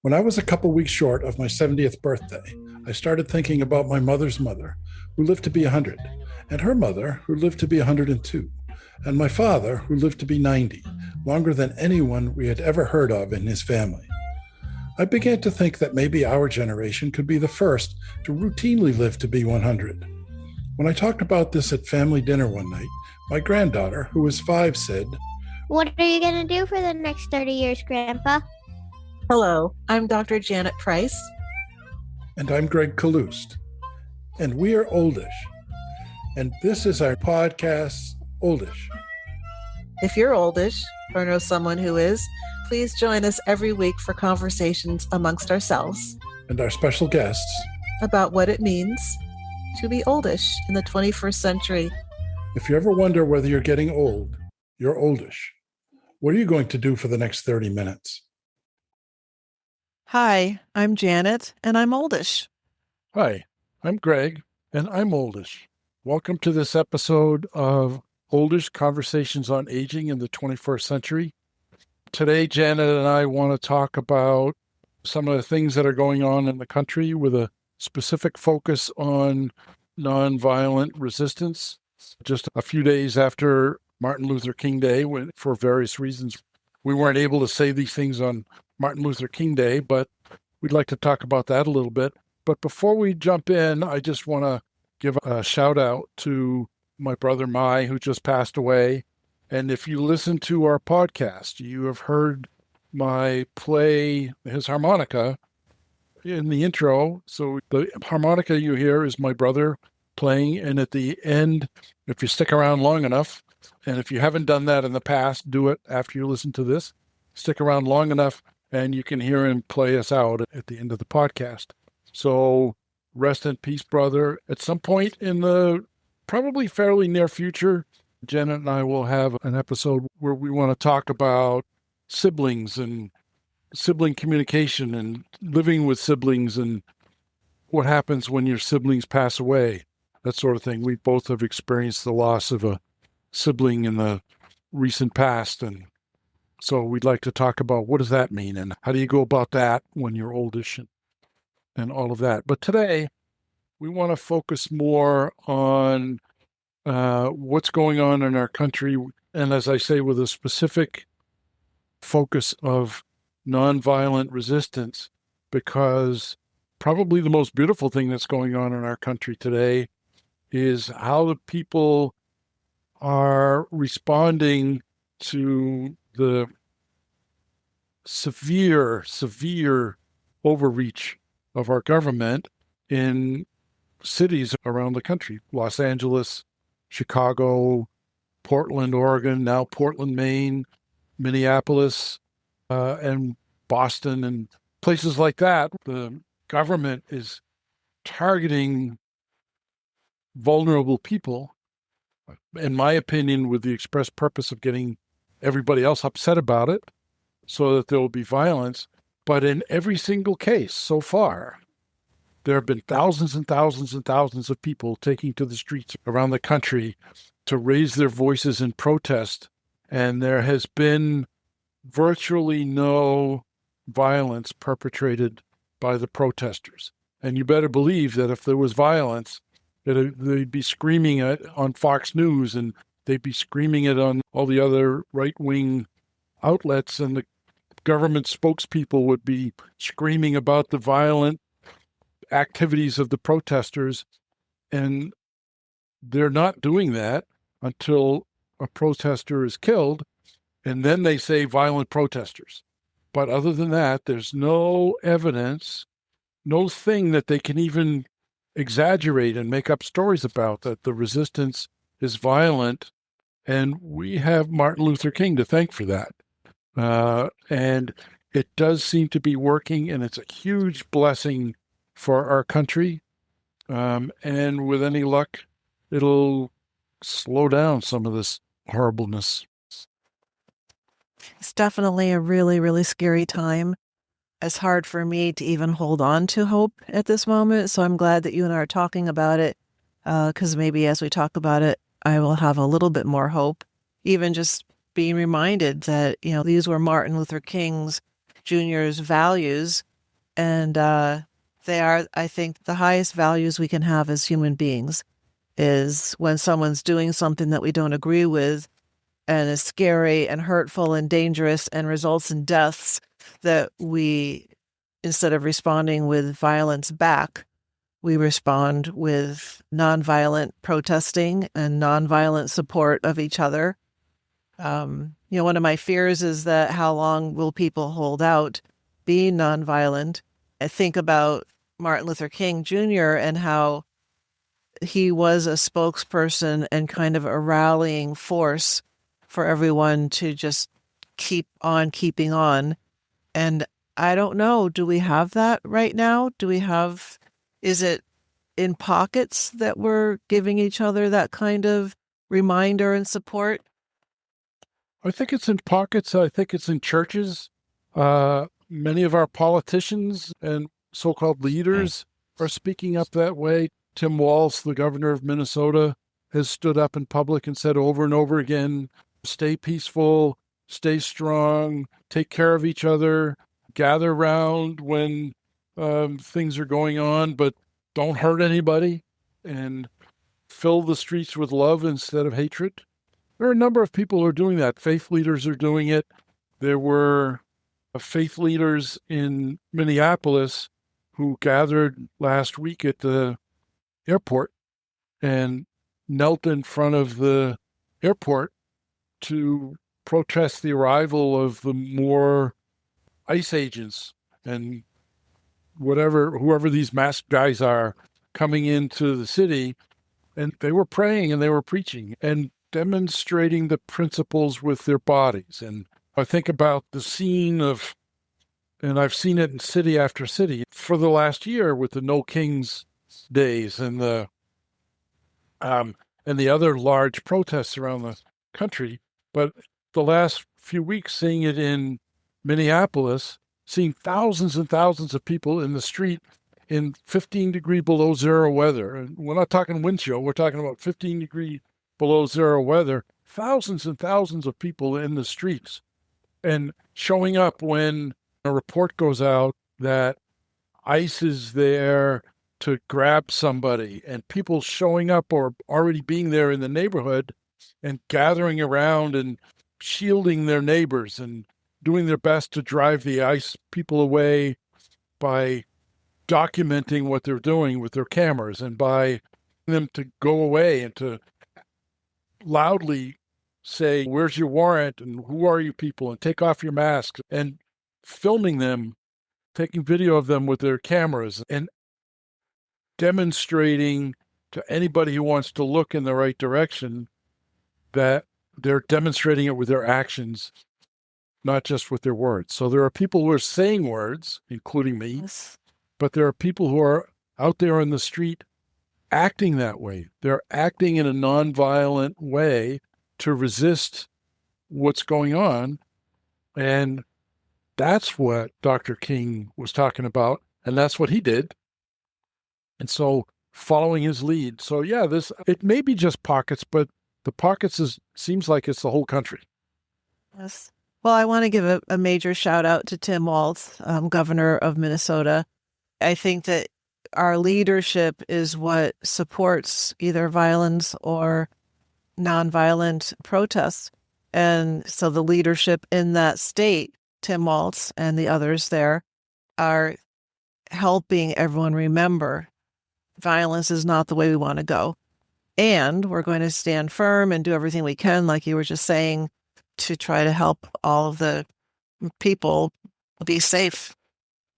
When I was a couple weeks short of my 70th birthday, I started thinking about my mother's mother, who lived to be 100, and her mother, who lived to be 102, and my father, who lived to be 90, longer than anyone we had ever heard of in his family. I began to think that maybe our generation could be the first to routinely live to be 100. When I talked about this at family dinner one night, my granddaughter, who was 5, said, "What are you going to do for the next 30 years, Grandpa?" Hello, I'm Dr. Janet Price. And I'm Gregg Kaloust. And we are Oldish. And this is our podcast, Oldish. If you're oldish or know someone who is, please join us every week for conversations amongst ourselves And our special guests about what it means to be oldish in the 21st century. If you ever wonder whether you're getting old, you're oldish. What are you going to do for the next 30 minutes? Hi, I'm Janet, and I'm oldish. Hi, I'm Greg, and I'm oldish. Welcome to this episode of Oldish Conversations on Aging in the 21st Century. Today, Janet and I want to talk about some of the things that are going on in the country with a specific focus on nonviolent resistance. Just a few days after Martin Luther King Day, when, for various reasons, we weren't able to say these things on Martin Luther King Day, but we'd like to talk about that a little bit. But before we jump in, I just want to give a shout out to my brother Mye, who just passed away. And if you listen to our podcast, you have heard Mye play his harmonica in the intro. So the harmonica you hear is my brother playing. And at the end, if you stick around long enough, and if you haven't done that in the past, do it after you listen to this. Stick around long enough, and you can hear him play us out at the end of the podcast. So rest in peace, brother. At some point in the probably fairly near future, Janet and I will have an episode where we want to talk about siblings and sibling communication and living with siblings and what happens when your siblings pass away, that sort of thing. We both have experienced the loss of a sibling in the recent past, and so we'd like to talk about what does that mean and how do you go about that when you're oldish and all of that. But today, we want to focus more on what's going on in our country, and as I say, with a specific focus of nonviolent resistance, because probably the most beautiful thing that's going on in our country today is how the people are responding to the severe overreach of our government in cities around the country. Los Angeles, Chicago, Portland, Oregon, now Portland, Maine, Minneapolis, and Boston, and places like that. The government is targeting vulnerable people, in my opinion, with the express purpose of getting everybody else upset about it so that there will be violence. But in every single case so far, there have been thousands and thousands and thousands of people taking to the streets around the country to raise their voices in protest. And there has been virtually no violence perpetrated by the protesters. And you better believe that if there was violence, they'd be screaming it on Fox News, and they'd be screaming it on all the other right-wing outlets, and the government spokespeople would be screaming about the violent activities of the protesters. And they're not doing that until a protester is killed, and then they say violent protesters. But other than that, there's no evidence, no thing that they can even exaggerate and make up stories about that the resistance is violent. And we have Martin Luther King to thank for that. And it does seem to be working, and it's a huge blessing for our country. And with any luck, it'll slow down some of this horribleness. It's definitely a really, really scary time. It's hard for me to even hold on to hope at this moment. So I'm glad that you and I are talking about it, because maybe as we talk about it, I will have a little bit more hope. Even just being reminded that, these were Martin Luther King's Jr.'s values And they are, I think, the highest values we can have as human beings is when someone's doing something that we don't agree with and is scary and hurtful and dangerous and results in deaths, that we, instead of responding with violence back, we respond with nonviolent protesting and nonviolent support of each other. One of my fears is that how long will people hold out being nonviolent? I think about Martin Luther King Jr. and how he was a spokesperson and kind of a rallying force for everyone to just keep on keeping on. And I don't know, do we have that right now? Is it in pockets that we're giving each other that kind of reminder and support? I think it's in pockets. I think it's in churches. Many of our politicians and so-called leaders are speaking up that way. Tim Walz, the governor of Minnesota, has stood up in public and said over and over again, stay peaceful, stay strong, take care of each other, gather around when things are going on, but don't hurt anybody, and fill the streets with love instead of hatred. There are a number of people who are doing that. Faith leaders are doing it. There were faith leaders in Minneapolis who gathered last week at the airport and knelt in front of the airport to protest the arrival of the more ICE agents and whoever these masked guys are coming into the city. And they were praying and they were preaching and demonstrating the principles with their bodies. And I think about the scene and I've seen it in city after city for the last year with the No Kings days and the other large protests around the country. But the last few weeks, seeing it in Minneapolis, seeing thousands and thousands of people in the street in 15-degree below zero weather. And we're not talking wind chill. We're talking about 15-degree below zero weather. Thousands and thousands of people in the streets and showing up when a report goes out that ICE is there to grab somebody, and people showing up or already being there in the neighborhood and gathering around and shielding their neighbors and doing their best to drive the ICE people away by documenting what they're doing with their cameras and by them to go away and to loudly say, where's your warrant and who are you people, and take off your masks, and filming them, taking video of them with their cameras and demonstrating to anybody who wants to look in the right direction that they're demonstrating it with their actions, not just with their words. So there are people who are saying words, including me, Yes. but there are people who are out there in the street acting that way. They're acting in a nonviolent way to resist what's going on. And that's what Dr. King was talking about. And that's what he did. And so following his lead. So yeah, it may be just pockets, but the pockets seems like it's the whole country. Yes. Well, I want to give a major shout out to Tim Walz, governor of Minnesota. I think that our leadership is what supports either violence or nonviolent protests. And so the leadership in that state, Tim Walz and the others there, are helping everyone remember violence is not the way we want to go. And we're going to stand firm and do everything we can, like you were just saying, to try to help all of the people be safe.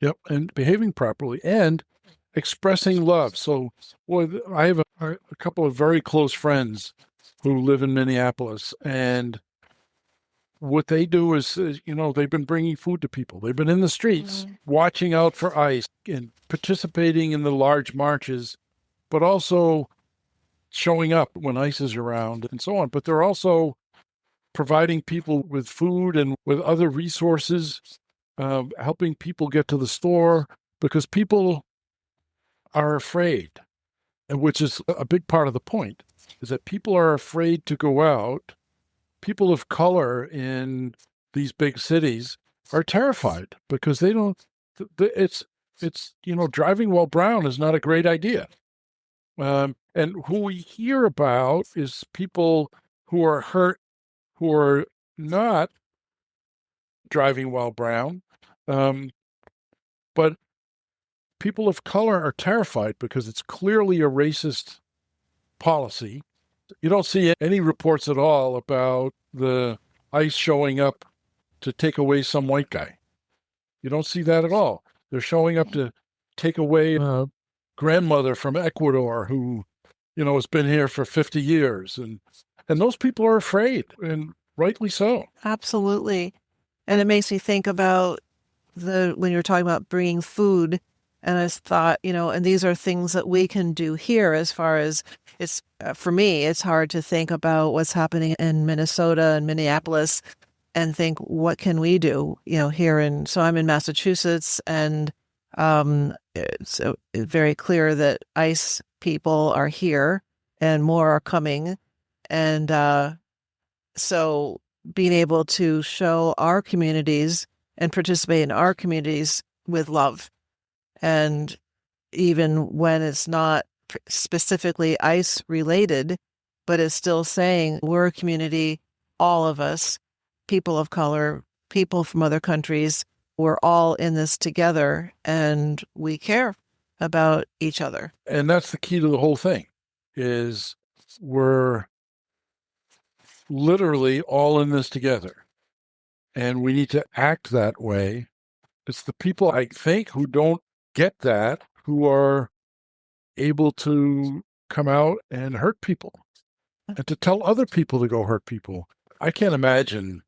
Yep, and behaving properly and expressing love. So, I have a couple of very close friends who live in Minneapolis, and what they do is, they've been bringing food to people. They've been in the streets, watching out for ICE and participating in the large marches, but also showing up when ICE is around and so on. But they're also providing people with food and with other resources, helping people get to the store, because people are afraid, and which is a big part of the point, is that people are afraid to go out. People of color in these big cities are terrified because they don't, it's, driving while brown is not a great idea. And who we hear about is people who are hurt, who are not driving while brown. But people of color are terrified because it's clearly a racist policy. You don't see any reports at all about the ICE showing up to take away some white guy. You don't see that at all. They're showing up to take away a grandmother from Ecuador who, has been here for 50 years. And those people are afraid, and rightly so. Absolutely. And it makes me think about when you're talking about bringing food, and I thought, and these are things that we can do here as far as it's, for me, it's hard to think about what's happening in Minnesota and Minneapolis and think, what can we do, here so I'm in Massachusetts, and it's very clear that ICE people are here and more are coming. And so being able to show our communities and participate in our communities with love. And even when it's not specifically ICE related, but it's still saying we're a community, all of us, people of color, people from other countries, we're all in this together and we care about each other. And that's the key to the whole thing, is we're literally all in this together. And we need to act that way. It's the people, I think, who don't get that, who are able to come out and hurt people and to tell other people to go hurt people. I can't imagine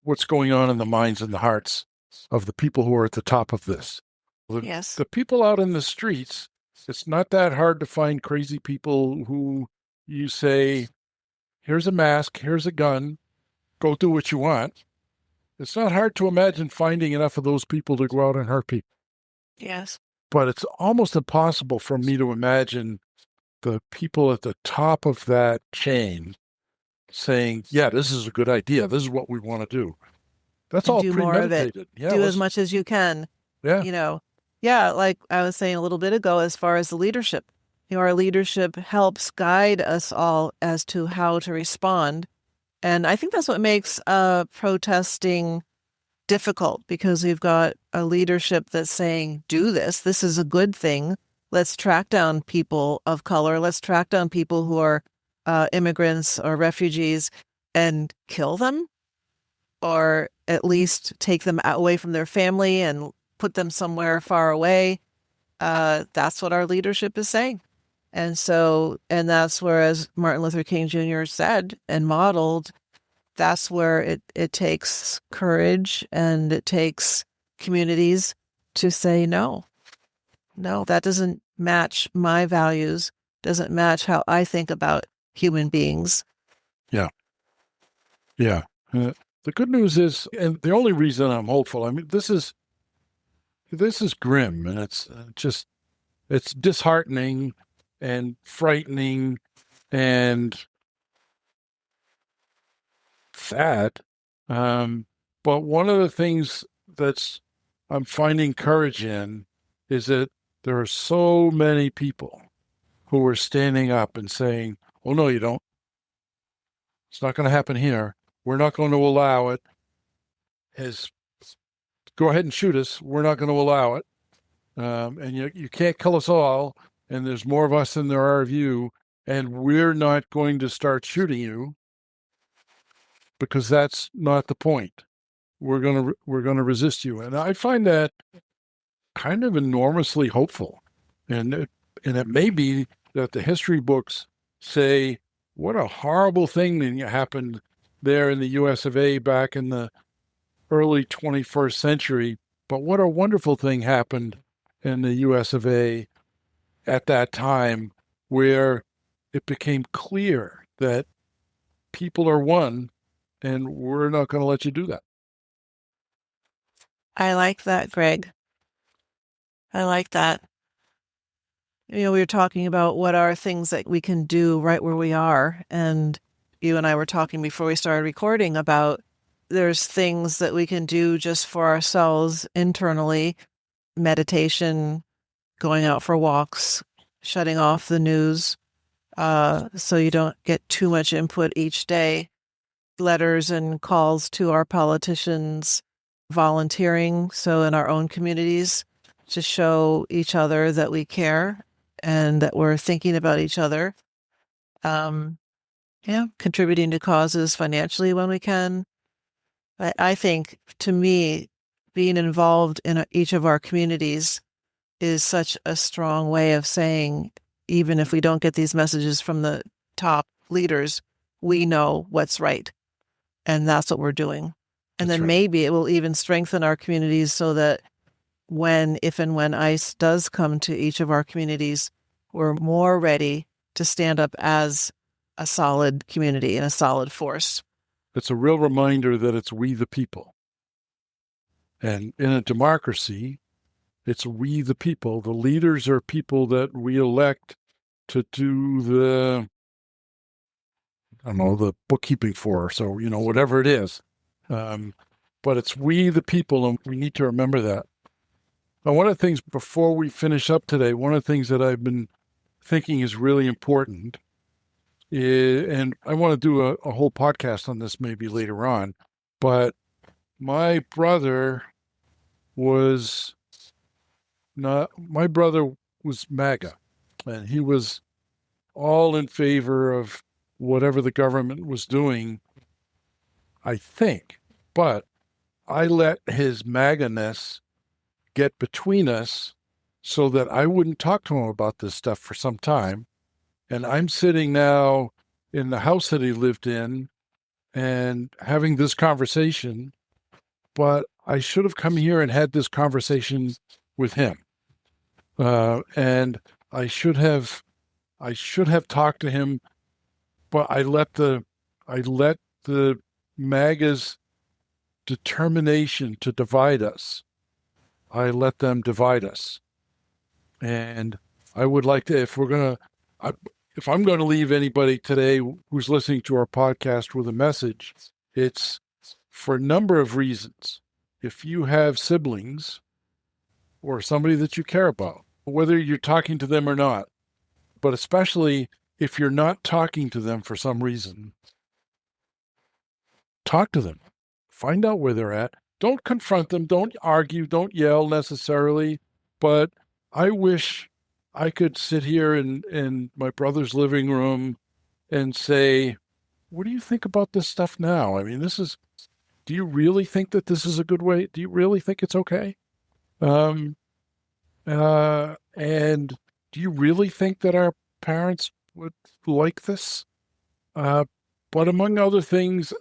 what's going on in the minds and the hearts of the people who are at the top of this. Yes. The people out in the streets, it's not that hard to find crazy people who you say, here's a mask, here's a gun, go do what you want. It's not hard to imagine finding enough of those people to go out and hurt people. Yes. But it's almost impossible for me to imagine the people at the top of that chain saying, yeah, this is a good idea. This is what we want to do. That's all do more of it. premeditated. Yeah, do as much as you can. Yeah. Yeah, like I was saying a little bit ago, as far as the leadership, our leadership helps guide us all as to how to respond. And I think that's what makes protesting difficult, because we've got a leadership that's saying, do this. This is a good thing. Let's track down people of color. Let's track down people who are immigrants or refugees and kill them, or at least take them away from their family and put them somewhere far away. That's what our leadership is saying. And that's where, as Martin Luther King Jr. said and modeled, that's where it takes courage, and it takes communities to say, no, that doesn't match my values, doesn't match how I think about human beings. Yeah. The good news is, and the only reason I'm hopeful, I mean, this is grim, and it's disheartening and frightening and sad. But one of the things I'm finding courage in is that there are so many people who are standing up and saying, oh, no, you don't. It's not going to happen here. We're not going to allow it. Go ahead and shoot us. We're not going to allow it. And you can't kill us all. And there's more of us than there are of you. And we're not going to start shooting you, because that's not the point. We're going to resist you. And I find that kind of enormously hopeful. And it may be that the history books say, what a horrible thing that happened there in the US of A back in the early 21st century. But what a wonderful thing happened in the US of A at that time, where it became clear that people are one, and we're not going to let you do that. I like that, Greg. I like that. We were talking about what are things that we can do right where we are. And you and I were talking before we started recording about there's things that we can do just for ourselves internally meditation, going out for walks, shutting off the news, so you don't get too much input each day, letters and calls to our politicians, volunteering, so in our own communities, to show each other that we care and that we're thinking about each other. Contributing to causes financially when we can. I think, to me, being involved in each of our communities is such a strong way of saying, even if we don't get these messages from the top leaders, we know what's right. And that's what we're doing. And then maybe it will even strengthen our communities so that if and when ICE does come to each of our communities, we're more ready to stand up as a solid community and a solid force. It's a real reminder that it's we the people. And in a democracy, it's we the people. The leaders are people that we elect to do the bookkeeping for, so, whatever it is. But it's we the people, and we need to remember that. Now, one of the things, before we finish up today, one of the things that I've been thinking is really important, and I want to do a whole podcast on this maybe later on, but my brother was MAGA, and he was all in favor of whatever the government was doing, I think. But I let his MAGA-ness get between us so that I wouldn't talk to him about this stuff for some time. And I'm sitting now in the house that he lived in and having this conversation, but I should have come here and had this conversation with him. And I should have talked to him, but I let the MAGA's determination to divide us. I let them divide us. And I would like to, if I'm going to leave anybody today who's listening to our podcast with a message, it's for a number of reasons. If you have siblings or somebody that you care about, whether you're talking to them or not, but especially if you're not talking to them for some reason, talk to them. Find out where they're at. Don't confront them. Don't argue. Don't yell necessarily. But I wish I could sit here in my brother's living room and say, what do you think about this stuff now? I mean, do you really think that this is a good way? Do you really think it's okay? And do you really think that our parents would like this? But among other things,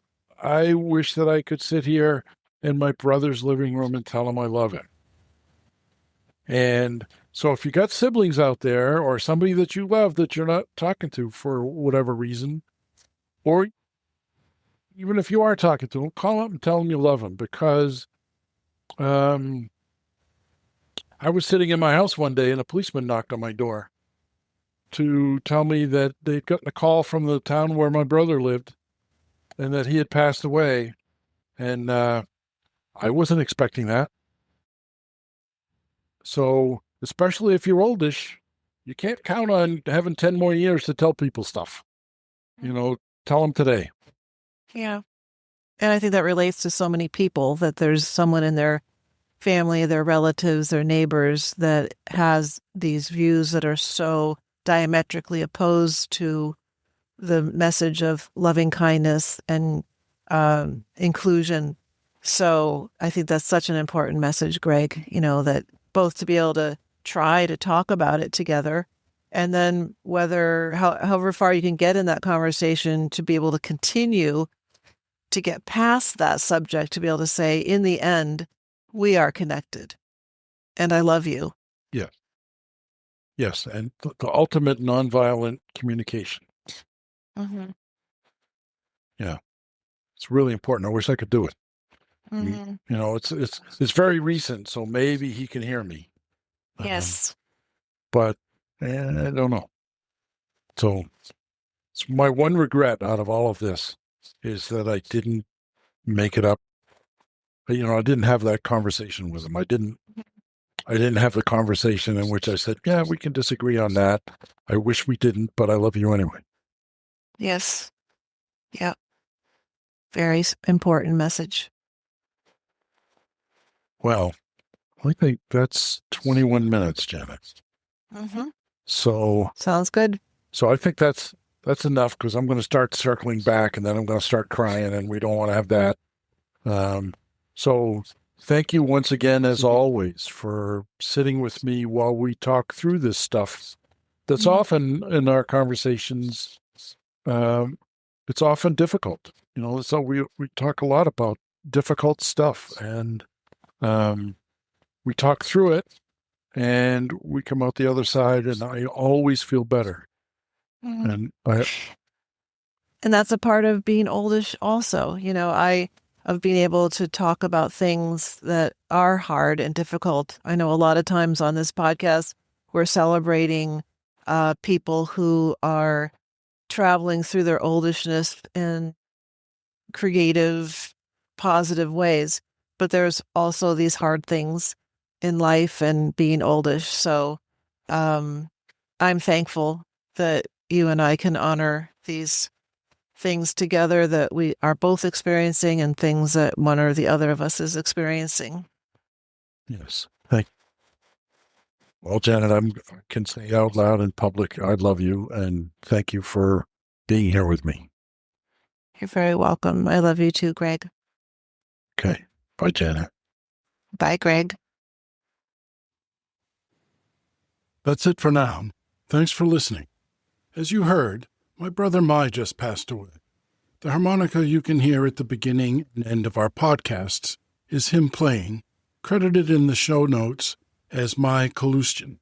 I wish that I could sit here in my brother's living room and tell him I love him. And so if you got siblings out there or somebody that you love that you're not talking to for whatever reason, or even if you are talking to them, call up and tell them you love them, because I was sitting in my house one day and a policeman knocked on my door to tell me that they'd gotten a call from the town where my brother lived and that he had passed away. And I wasn't expecting that. So, especially if you're oldish, you can't count on having 10 more years to tell people stuff. Tell them today. Yeah. And I think that relates to so many people, that there's someone in their family, their relatives, their neighbors that has these views that are so diametrically opposed to the message of loving kindness and inclusion. So I think that's such an important message, Greg, that both to be able to try to talk about it together, and then however far you can get in that conversation, to be able to continue to get past that subject, to be able to say, in the end, we are connected and I love you. Yes. Yes. And the ultimate nonviolent communication. Mm-hmm. Yeah. It's really important. I wish I could do it. Mm-hmm. It's very recent, so maybe he can hear me. Yes. But I don't know. So it's my one regret out of all of this is that I didn't make it up. I didn't have that conversation with him. I didn't I didn't have the conversation in which I said, yeah, we can disagree on that. I wish we didn't, but I love you anyway. Yes. Yep. Very important message. Well, I think that's 21 minutes, Janet. Mm-hmm. So Sounds good. So I think that's enough, because I'm going to start circling back and then I'm going to start crying, and we don't want to have that. So thank you once again, as always, for sitting with me while we talk through this stuff. That's often in our conversations. It's often difficult. So we talk a lot about difficult stuff, and we talk through it, and we come out the other side, and I always feel better. Mm-hmm. And that's a part of being oldish also. Of being able to talk about things that are hard and difficult. I know a lot of times on this podcast, we're celebrating people who are traveling through their oldishness in creative, positive ways. But there's also these hard things in life and being oldish. So I'm thankful that you and I can honor these things together that we are both experiencing, and things that one or the other of us is experiencing. yes, thank you. Well, Janet, I can say out loud in public, I love you, and thank you for being here with me. You're very welcome. I love you too, Greg. Okay. Bye, Janet. Bye, Greg. That's it for now. Thanks for listening. As you heard, my brother Mye just passed away. The harmonica you can hear at the beginning and end of our podcasts is him playing, credited in the show notes as Mye Kaloustian.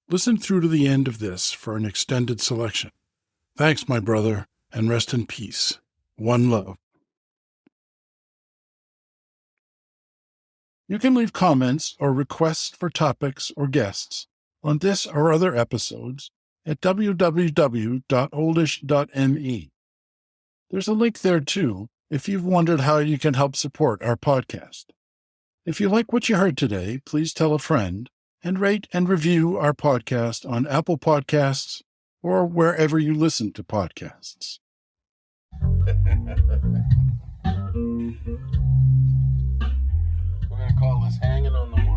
Listen through to the end of this for an extended selection. Thanks, my brother, and rest in peace. One love. You can leave comments or requests for topics or guests on this or other episodes at www.oldish.me. There's a link there, too, if you've wondered how you can help support our podcast. If you like what you heard today, please tell a friend and rate and review our podcast on Apple Podcasts or wherever you listen to podcasts. We're going to call this Hanging on the Wall.